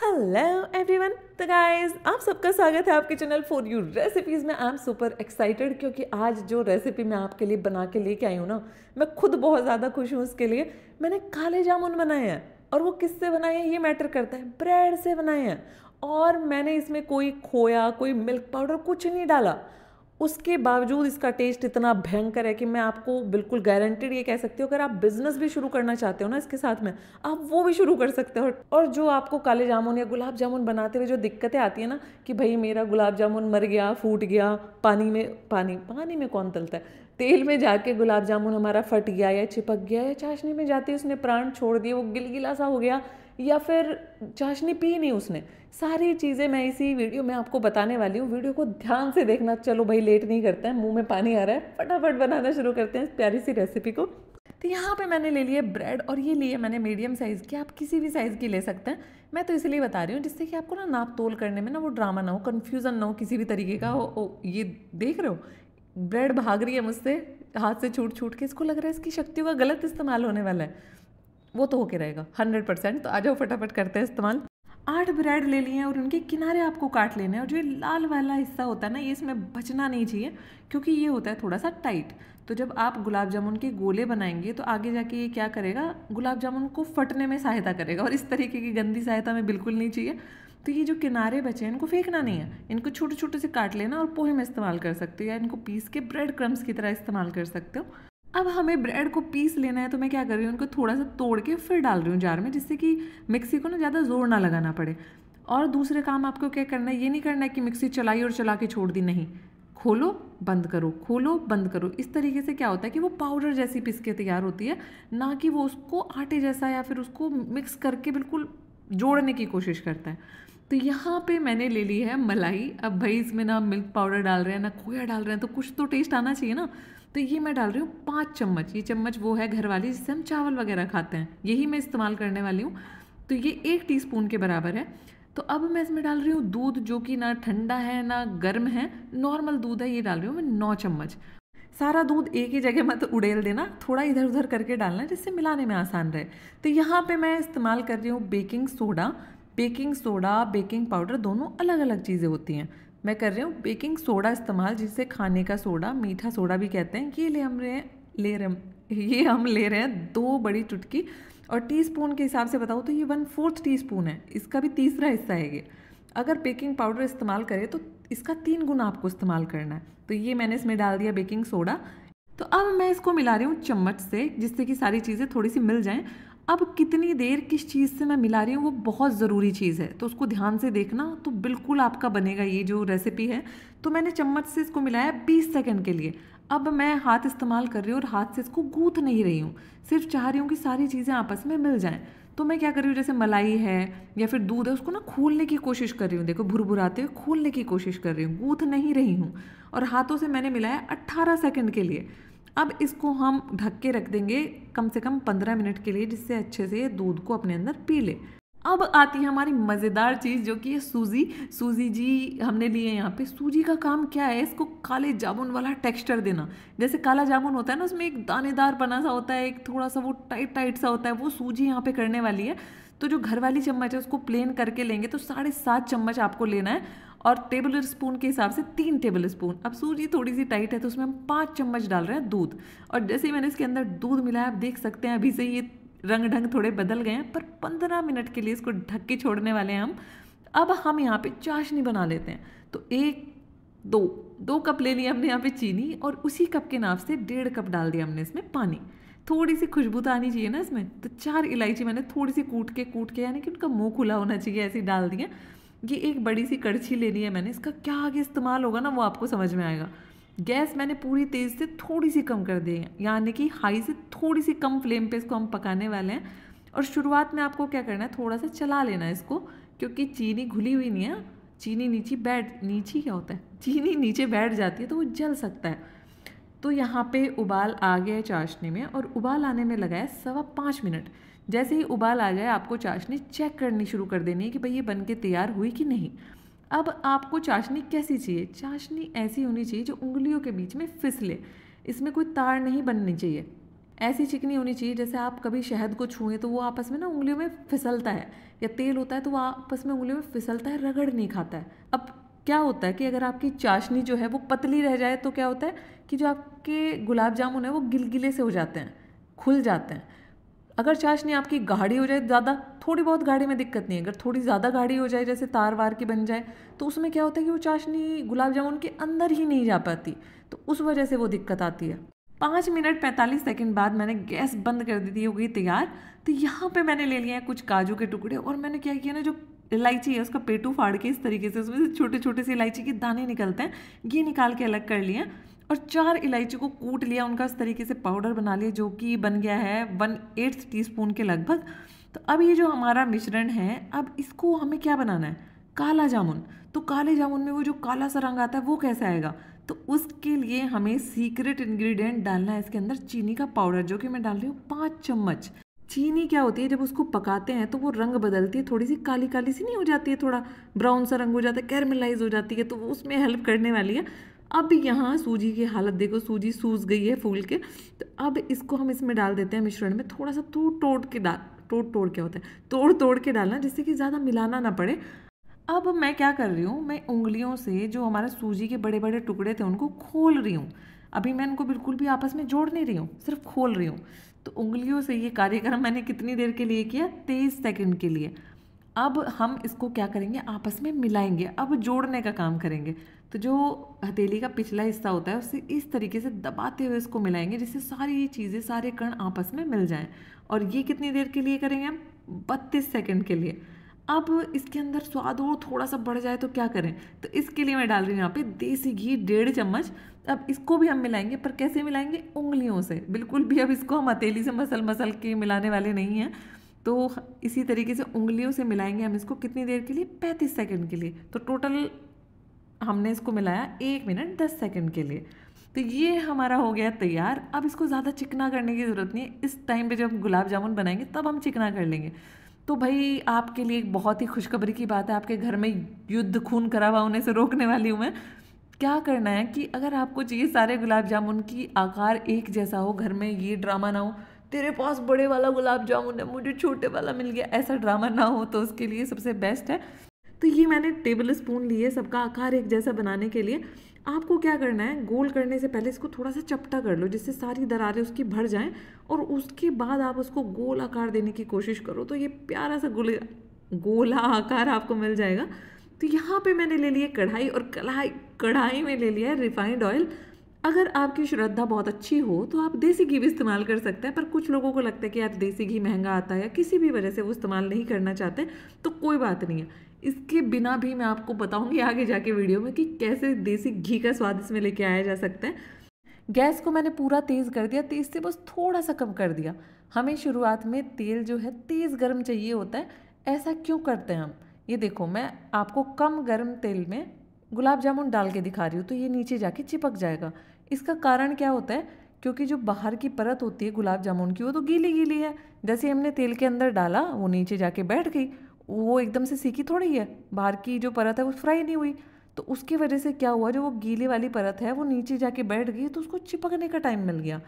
Hello everyone. तो guys, आप सबका स्वागत है आपके चैनल फॉर यू रेसिपीज़ में। आई एम सुपर एक्साइटेड क्योंकि आज जो रेसिपी मैं आपके लिए बना के लेके आई हूँ ना, मैं खुद बहुत ज़्यादा खुश हूँ उसके लिए। मैंने काले जामुन बनाए हैं और वो किससे बनाए हैं ये मैटर करता है, ब्रेड से बनाए हैं। और मैंने इसमें कोई खोया, कोई मिल्क पाउडर कुछ नहीं डाला। उसके बावजूद इसका टेस्ट इतना भयंकर है कि मैं आपको बिल्कुल गारंटेड ये कह सकती हूँ, अगर आप बिजनेस भी शुरू करना चाहते हो ना इसके साथ में, आप वो भी शुरू कर सकते हो। और जो आपको काले जामुन या गुलाब जामुन बनाते हुए जो दिक्कतें आती है ना कि भाई मेरा गुलाब जामुन मर गया, फूट गया, पानी में कौन तलता है, तेल में जाके गुलाब जामुन हमारा फट गया या चिपक गया, या चाशनी में जाते उसने प्राण छोड़ दिए, वो गिलगिला सा हो गया, या फिर चाशनी पी नहीं उसने, सारी चीज़ें मैं इसी वीडियो में आपको बताने वाली हूँ। वीडियो को ध्यान से देखना। चलो भाई, लेट नहीं करते हैं, मुंह में पानी आ रहा है, फटाफट बनाना शुरू करते हैं इस प्यारी सी रेसिपी को। तो यहाँ पे मैंने ले लिए ब्रेड, और ये लिए मैंने मीडियम साइज़ की, आप किसी भी साइज़ की ले सकते हैं। मैं तो इसलिए बता रही हूँ जिससे कि आपको ना नाप तोल करने में ना वो ड्रामा ना हो, कन्फ्यूज़न ना हो किसी भी तरीके का। ये देख रहे हो ब्रेड भाग रही है मुझसे, हाथ से छूट छूट के, इसको लग रहा है इसकी शक्तियों का गलत इस्तेमाल होने वाला है। वो तो होके रहेगा 100%। तो आ जाओ फटाफट करते हैं इस्तेमाल। 8 ब्रेड ले लिए हैं और उनके किनारे आपको काट लेने हैं, और जो ये लाल वाला हिस्सा होता है ना, ये इसमें बचना नहीं चाहिए क्योंकि ये होता है थोड़ा सा टाइट। तो जब आप गुलाब जामुन के गोले बनाएंगे तो आगे जाके ये क्या करेगा, गुलाब जामुन को फटने में सहायता करेगा, और इस तरीके की गंदी सहायता में बिल्कुल नहीं चाहिए। तो ये जो किनारे बचे हैं इनको फेंकना नहीं है, इनको छोटे छोटे से काट लेना और पोहे में इस्तेमाल कर सकते हो, या इनको पीस के ब्रेड क्रम्स की तरह इस्तेमाल कर सकते हो। अब हमें ब्रेड को पीस लेना है, तो मैं क्या कर रही हूँ, उनको थोड़ा सा तोड़ के फिर डाल रही हूँ जार में, जिससे कि मिक्सी को ना ज़्यादा जोर ना लगाना पड़े। और दूसरे काम आपको क्या करना है, ये नहीं करना है कि मिक्सी चलाई और चला के छोड़ दी, नहीं, खोलो बंद करो, खोलो बंद करो। इस तरीके से क्या होता है कि वो पाउडर जैसी पिस के तैयार होती है, ना कि वो उसको आटे जैसा या फिर उसको मिक्स करके बिल्कुल जोड़ने की कोशिश करता है। तो यहाँ पे मैंने ले ली है मलाई। अब भाई इसमें ना मिल्क पाउडर डाल रहे हैं ना खोया डाल रहे हैं, तो कुछ तो टेस्ट आना चाहिए ना। तो ये मैं डाल रही हूँ 5 चम्मच। ये चम्मच वो है घर वाली जिससे हम चावल वगैरह खाते हैं, यही मैं इस्तेमाल करने वाली हूँ। तो ये 1 टीस्पून के बराबर है। तो अब मैं इसमें डाल रही हूँ दूध, जो कि ना ठंडा है ना गर्म है, नॉर्मल दूध है। ये डाल रही हूँ मैं 9 चम्मच। सारा दूध एक ही जगह मत उड़ेल देना, थोड़ा इधर उधर करके डालना जिससे मिलाने में आसान रहे। तो यहाँ पे मैं इस्तेमाल कर रही हूँ baking soda. Baking soda, baking powder दोनों अलग अलग चीज़ें होती हैं। मैं कर रही हूँ बेकिंग सोडा इस्तेमाल, जिसे खाने का सोडा, मीठा सोडा भी कहते हैं। ये हम ले रहे हैं 2 बड़ी चुटकी। और टीस्पून के हिसाब से बताऊँ तो ये 1/4 टीस्पून है, इसका भी तीसरा हिस्सा है ये। अगर बेकिंग पाउडर इस्तेमाल करें तो इसका 3 गुना आपको इस्तेमाल करना है। तो ये मैंने इसमें डाल दिया बेकिंग सोडा। तो अब मैं इसको मिला रही हूँ चम्मच से, जिससे कि सारी चीज़ें थोड़ी सी मिल जाएं। अब कितनी देर किस चीज़ से मैं मिला रही हूँ वो बहुत ज़रूरी चीज़ है, तो उसको ध्यान से देखना, तो बिल्कुल आपका बनेगा ये जो रेसिपी है। तो मैंने चम्मच से इसको मिलाया 20 सेकंड के लिए। अब मैं हाथ इस्तेमाल कर रही हूँ और हाथ से इसको गूँथ नहीं रही हूँ, सिर्फ चाह रही हूँ कि सारी चीज़ें आपस में मिल जाएँ। तो मैं क्या कर रही हूँ, जैसे मलाई है या फिर दूध है, उसको ना खोलने की कोशिश कर रही हूँ, देखो भुरभुराते हुए खोलने की कोशिश कर रही हूँ, गूँथ नहीं रही हूँ। और हाथों से मैंने मिलाया 18 सेकंड के लिए। अब इसको हम ढक के रख देंगे कम से कम 15 मिनट के लिए, जिससे अच्छे से ये दूध को अपने अंदर पी ले। अब आती है हमारी मज़ेदार चीज़, जो कि है सूजी। सूजी जी हमने ली है यहाँ पे। सूजी का काम क्या है, इसको काले जामुन वाला टेक्सचर देना। जैसे काला जामुन होता है ना, उसमें एक दानेदार बना सा होता है, एक थोड़ा सा वो टाइट टाइट सा होता है, वो सूजी यहाँ पे करने वाली है। तो जो घर वाली चम्मच है उसको प्लेन करके लेंगे, तो 7.5 चम्मच आपको लेना है, और टेबल स्पून के हिसाब से 3 टेबल स्पून। अब सूजी थोड़ी सी टाइट है तो उसमें हम 5 चम्मच डाल रहे हैं दूध। और जैसे ही मैंने इसके अंदर दूध मिलाया, आप देख सकते हैं अभी से ये रंग ढंग थोड़े बदल गए हैं, पर 15 मिनट के लिए इसको ढक के छोड़ने वाले हैं हम। अब हम यहाँ पे चाशनी बना लेते हैं। तो 2 कप ले लिया हमने यहाँ पे चीनी, और उसी कप के नाप से 1.5 कप डाल दिया हमने इसमें पानी। थोड़ी सी खुशबू तो आनी चाहिए ना इसमें, तो 4 इलायची मैंने थोड़ी सी कूट के यानी कि उनका मुंह खुला होना चाहिए, ऐसे डाल दिए। ये एक बड़ी सी कड़छी लेनी है मैंने, इसका क्या आगे इस्तेमाल होगा ना वो आपको समझ में आएगा। गैस मैंने पूरी तेज़ से थोड़ी सी कम कर दी है, यानी कि हाई से थोड़ी सी कम फ्लेम पे इसको हम पकाने वाले हैं। और शुरुआत में आपको क्या करना है, थोड़ा सा चला लेना है इसको, क्योंकि चीनी घुली हुई नहीं है। चीनी नीची क्या होता है, चीनी नीचे बैठ जाती है तो वो जल सकता है। तो यहाँ पे उबाल आ गया है चाशनी में, और उबाल आने में लगा है 5.25 मिनट। जैसे ही उबाल आ जाए आपको चाशनी चेक करनी शुरू कर देनी है कि भाई ये बन के तैयार हुई कि नहीं। अब आपको चाशनी कैसी चाहिए, चाशनी ऐसी होनी चाहिए जो उंगलियों के बीच में फिसले, इसमें कोई तार नहीं बननी चाहिए। ऐसी चिकनी होनी चाहिए जैसे आप कभी शहद को छुएं तो वो आपस में ना उंगलियों में फिसलता है, या तेल होता है तो वो आपस में उंगलियों में फिसलता है, रगड़ नहीं खाता है। अब क्या होता है कि अगर आपकी चाशनी जो है वो पतली रह जाए तो क्या होता है कि जो आपके गुलाब जामुन है वो गिलगिले से हो जाते हैं, खुल जाते हैं। अगर चाशनी आपकी गाढ़ी हो जाए ज़्यादा, थोड़ी बहुत गाढ़ी में दिक्कत नहीं है, अगर थोड़ी ज़्यादा गाढ़ी हो जाए जैसे तार वार की बन जाए तो उसमें क्या होता है कि वो चाशनी गुलाब जामुन के अंदर ही नहीं जा पाती, तो उस वजह से वो दिक्कत आती है। 5 मिनट 45 सेकंड बाद मैंने गैस बंद कर दी थी, हो गई तैयार। तो यहाँ पे मैंने ले लिया है कुछ काजू के टुकड़े, और मैंने क्या किया ना, जो इलायची है उसका पेटू फाड़ के इस तरीके से उसमें से छोटे छोटे से इलायची के दाने निकलते हैं, ये निकाल के अलग कर लिए, और 4 इलायची को कूट लिया, उनका इस तरीके से पाउडर बना लिया, जो कि बन गया है 1/8 टीस्पून के लगभग। तो अब ये जो हमारा मिश्रण है, अब इसको हमें क्या बनाना है, काला जामुन। तो काले जामुन में वो जो काला सा रंग आता है वो कैसे आएगा, तो उसके लिए हमें सीक्रेट इंग्रेडिएंट डालना है इसके अंदर, चीनी का पाउडर, जो कि मैं डाल रही हूँ 5 चम्मच। चीनी क्या होती है, जब उसको पकाते हैं तो वो रंग बदलती है, थोड़ी सी काली काली सी नहीं हो जाती है, थोड़ा ब्राउन सा रंग हो जाता है, कैरमलाइज हो जाती है, तो वो उसमें हेल्प करने वाली है। अब यहाँ सूजी की हालत देखो, सूजी सूज गई है फूल के। तो अब इसको हम इसमें डाल देते हैं मिश्रण में, थोड़ा सा तोड़ क्या होता है, तोड़ के डालना, जिससे कि ज़्यादा मिलाना ना पड़े। अब मैं क्या कर रही हूँ, मैं उंगलियों से जो हमारा सूजी के बड़े बड़े टुकड़े थे उनको खोल रही हूँ। अभी मैं इनको बिल्कुल भी आपस में जोड़ नहीं रही हूँ, सिर्फ खोल रही हूँ। तो उंगलियों से ये कार्यक्रम मैंने कितनी देर के लिए किया, 23 सेकंड के लिए। अब हम इसको क्या करेंगे, आपस में मिलाएंगे, अब जोड़ने का काम करेंगे। तो जो हथेली का पिछला हिस्सा होता है उसे इस तरीके से दबाते हुए इसको मिलाएंगे, जिससे सारी ये चीज़ें, सारे कण आपस में मिल जाएं। और ये कितनी देर के लिए करेंगे हम, 32 सेकंड के लिए। अब इसके अंदर स्वाद और थोड़ा सा बढ़ जाए तो क्या करें, तो इसके लिए मैं डाल रही हूँ यहाँ पे देसी घी 1.5 चम्मच। अब इसको भी हम मिलाएंगे, पर कैसे मिलाएंगे, उंगलियों से, बिल्कुल भी अब इसको हम हथेली से मसल मसल के मिलाने वाले नहीं हैं। तो इसी तरीके से उंगलियों से मिलाएंगे हम इसको, कितनी देर के लिए, 35 सेकंड के लिए। तो टोटल हमने इसको मिलाया 1 मिनट 10 सेकंड के लिए। तो ये हमारा हो गया तैयार। अब इसको ज़्यादा चिकना करने की ज़रूरत नहीं है, इस टाइम पे जब हम गुलाब जामुन बनाएंगे तब हम चिकना कर लेंगे। तो भाई आपके लिए एक बहुत ही खुशखबरी की बात है, आपके घर में युद्ध खून खराबा होने से रोकने वाली हूँ मैं। क्या करना है कि अगर आपको चाहिए सारे गुलाब जामुन की आकार एक जैसा हो, घर में ये ड्रामा ना हो तेरे पास बड़े वाला गुलाब जामुन है मुझे छोटे वाला मिल गया, ऐसा ड्रामा ना हो, तो उसके लिए सबसे बेस्ट है। तो ये मैंने टेबल स्पून लिए सबका आकार एक जैसा बनाने के लिए। आपको क्या करना है, गोल करने से पहले इसको थोड़ा सा चपटा कर लो, जिससे सारी दरारें उसकी भर जाएं, और उसके बाद आप उसको गोल आकार देने की कोशिश करो, तो ये प्यारा सा गोला आकार आपको मिल जाएगा। तो यहाँ पे मैंने ले लिया कढ़ाई, और कढ़ाई में ले लिया है रिफाइंड ऑयल। अगर आपकी श्रद्धा बहुत अच्छी हो तो आप देसी घी भी इस्तेमाल कर सकते हैं, पर कुछ लोगों को लगता है कि यार देसी घी महंगा आता है, या किसी भी वजह से वो इस्तेमाल नहीं करना चाहते, तो कोई बात नहीं है, इसके बिना भी मैं आपको बताऊंगी आगे जाके वीडियो में कि कैसे देसी घी का स्वाद इसमें लेके आया जा सकता है। गैस को मैंने पूरा तेज़ कर दिया, तेज़ से बस थोड़ा सा कम कर दिया। हमें शुरुआत में तेल जो है तेज़ गर्म चाहिए होता है। ऐसा क्यों करते हैं हम, ये देखो मैं आपको कम गर्म तेल में गुलाब जामुन डाल के दिखा रही हूँ, तो ये नीचे जाके चिपक जाएगा। इसका कारण क्या होता है, क्योंकि जो बाहर की परत होती है गुलाब जामुन की वो तो गीली गीली है, जैसे हमने तेल के अंदर डाला वो नीचे जाके बैठ गई, वो एकदम से सीखी थोड़ी है, बाहर की जो परत है वो फ्राई नहीं हुई। तो उसकी वजह से क्या हुआ, जो वो गीली वाली परत है वो नीचे जाके बैठ गई, तो उसको चिपकने का टाइम मिल गया।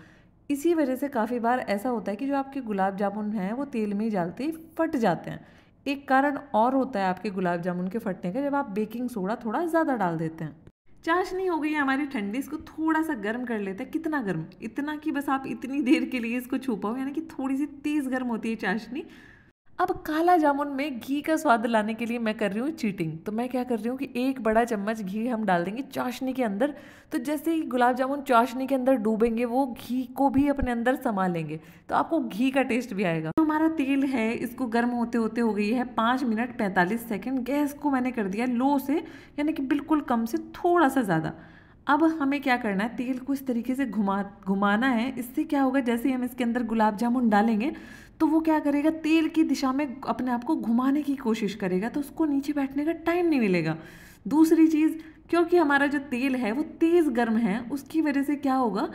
इसी वजह से काफ़ी बार ऐसा होता है कि जो आपके गुलाब जामुन हैं वो तेल में ही डालते ही फट जाते हैं। एक कारण और होता है आपके गुलाब जामुन के फटने का, जब आप बेकिंग सोडा थोड़ा ज़्यादा डाल देते हैं। चाशनी हो गई है हमारी ठंडी, इसको थोड़ा सा गर्म कर लेते हैं। कितना गर्म, इतना कि बस आप इतनी देर के लिए इसको छू पाओ, यानी कि थोड़ी सी तेज़ गर्म होती है चाशनी। अब काला जामुन में घी का स्वाद लाने के लिए मैं कर रही हूँ चीटिंग। तो मैं क्या कर रही हूँ कि 1 बड़ा चम्मच घी हम डाल देंगे चाशनी के अंदर। तो जैसे ही गुलाब जामुन चाशनी के अंदर डूबेंगे वो घी को भी अपने अंदर समा लेंगे, तो आपको घी का टेस्ट भी आएगा। तो हमारा तेल है, इसको गर्म होते होते हो गई है 5 मिनट 45 सेकंड। गैस को मैंने कर दिया लो से, यानी कि बिल्कुल कम से थोड़ा सा ज़्यादा। अब हमें क्या करना है, तेल को इस तरीके से घुमाना है। इससे क्या होगा, जैसे ही हम इसके अंदर गुलाब जामुन डालेंगे तो वो क्या करेगा, तेल की दिशा में अपने आप को घुमाने की कोशिश करेगा, तो उसको नीचे बैठने का टाइम नहीं मिलेगा। दूसरी चीज़, क्योंकि हमारा जो तेल है वो तेज़ गर्म है, उसकी वजह से क्या होगा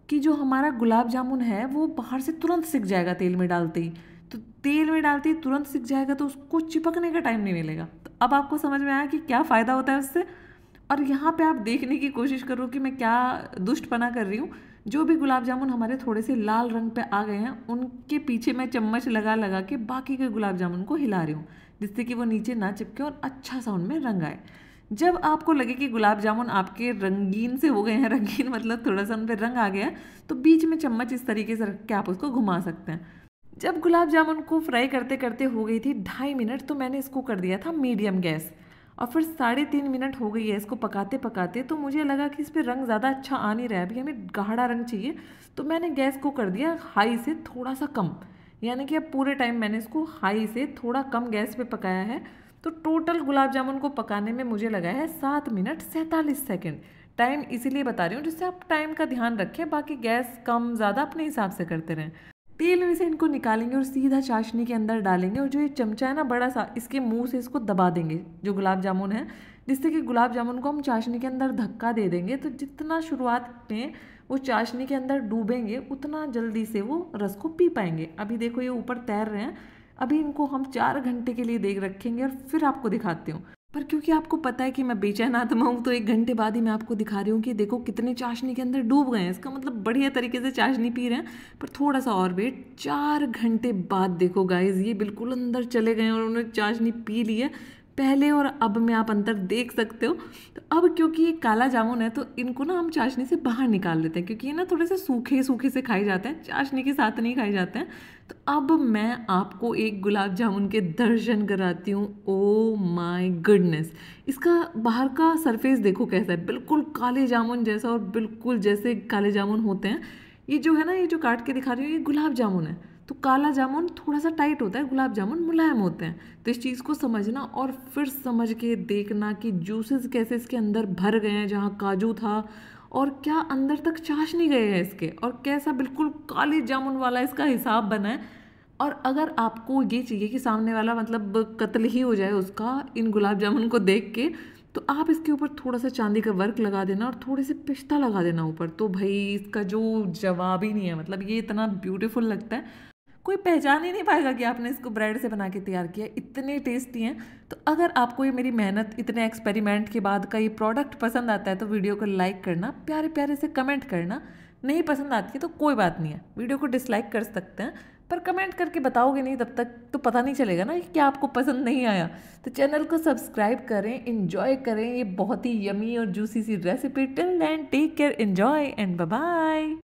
कि जो हमारा गुलाब जामुन है वो बाहर से तुरंत सिक जाएगा तेल में डालते ही। तो तेल में डालते ही तुरंत सिक जाएगा, तो उसको चिपकने का टाइम नहीं मिलेगा। तो अब आपको समझ में आया कि क्या फ़ायदा होता है उससे। और यहाँ पे आप देखने की कोशिश करो कि मैं क्या दुष्टपना कर रही हूँ। जो भी गुलाब जामुन हमारे थोड़े से लाल रंग पे आ गए हैं उनके पीछे मैं चम्मच लगा लगा के बाकी के गुलाब जामुन को हिला रही हूँ, जिससे कि वो नीचे ना चिपके और अच्छा सा उनमें रंग आए। जब आपको लगे कि गुलाब जामुन आपके रंगीन से हो गए हैं, रंगीन मतलब थोड़ा सा उन पर रंग आ गया है, तो बीच में चम्मच इस तरीके से रख के आप उसको घुमा सकते हैं। जब गुलाब जामुन को फ्राई करते करते हो गई थी 2.5 मिनट, तो मैंने इसको कर दिया था मीडियम गैस, और फिर 3.5 मिनट हो गई है इसको पकाते पकाते। तो मुझे लगा कि इस पर रंग ज़्यादा अच्छा आ नहीं रहा है, अभी हमें गाढ़ा रंग चाहिए, तो मैंने गैस को कर दिया हाई से थोड़ा सा कम, यानी कि अब पूरे टाइम मैंने इसको हाई से थोड़ा कम गैस पे पकाया है। तो टोटल गुलाब जामुन को पकाने में मुझे लगा है 7 मिनट 47 सेकेंड। टाइम इसीलिए बता रही हूँ जिससे आप टाइम का ध्यान रखें, बाकी गैस कम ज़्यादा अपने हिसाब से करते रहें। तेल में से इनको निकालेंगे और सीधा चाशनी के अंदर डालेंगे, और जो ये चमचा है ना बड़ा सा, इसके मुंह से इसको दबा देंगे जो गुलाब जामुन है, जिससे कि गुलाब जामुन को हम चाशनी के अंदर धक्का दे देंगे। तो जितना शुरुआत में वो चाशनी के अंदर डूबेंगे उतना जल्दी से वो रस को पी पाएंगे। अभी देखो ये ऊपर तैर रहे हैं, अभी इनको हम 4 घंटे के लिए देख रखेंगे और फिर आपको दिखाती हूँ। पर क्योंकि आपको पता है कि मैं बेचैन आत्मा हूँ, तो 1 घंटे बाद ही मैं आपको दिखा रही हूँ कि देखो कितने चाशनी के अंदर डूब गए हैं, इसका मतलब बढ़िया तरीके से चाशनी पी रहे हैं। पर थोड़ा सा और वेट, 4 घंटे बाद देखो गाइज ये बिल्कुल अंदर चले गए और उन्होंने चाशनी पी ली है। पहले और अब में आप अंतर देख सकते हो। तो अब क्योंकि ये काला जामुन है तो इनको ना हम चाशनी से बाहर निकाल लेते हैं, क्योंकि ये ना थोड़े से सूखे सूखे से खाए जाते हैं, चाशनी के साथ नहीं खाए जाते हैं। तो अब मैं आपको एक गुलाब जामुन के दर्शन कराती हूँ। ओ माय गुडनेस, इसका बाहर का सरफेस देखो कैसा है, बिल्कुल काले जामुन जैसा, और बिल्कुल जैसे काले जामुन होते हैं। ये जो है ना, ये जो काट के दिखा रही हूँ ये गुलाब जामुन है। तो काला जामुन थोड़ा सा टाइट होता है, गुलाब जामुन मुलायम होते हैं। तो इस चीज़ को समझना और फिर समझ के देखना कि जूसेस कैसे इसके अंदर भर गए हैं, जहाँ काजू था, और क्या अंदर तक चाशनी गए हैं इसके, और कैसा बिल्कुल काले जामुन वाला इसका हिसाब बना है। और अगर आपको ये चाहिए कि सामने वाला मतलब कत्ल ही हो जाए उसका इन गुलाब जामुन को देख के, तो आप इसके ऊपर थोड़ा सा चांदी का वर्क लगा देना और थोड़े से पिस्ता लगा देना ऊपर, तो भाई इसका जो जवाब ही नहीं है। मतलब ये इतना ब्यूटीफुल लगता है, कोई पहचान ही नहीं पाएगा कि आपने इसको ब्रेड से बना के तैयार किया, इतने टेस्टी हैं। तो अगर आपको ये मेरी मेहनत, इतने एक्सपेरिमेंट के बाद का ये प्रोडक्ट पसंद आता है तो वीडियो को लाइक करना, प्यारे प्यारे से कमेंट करना। नहीं पसंद आती है तो कोई बात नहीं है, वीडियो को डिसलाइक कर सकते हैं, पर कमेंट करके बताओगे नहीं तब तक तो पता नहीं चलेगा ना कि क्या आपको पसंद नहीं आया। तो चैनल को सब्सक्राइब करें, इन्जॉय करें ये बहुत ही यमी और जूसी सी recipe. Till then take care, enjoy and bye bye.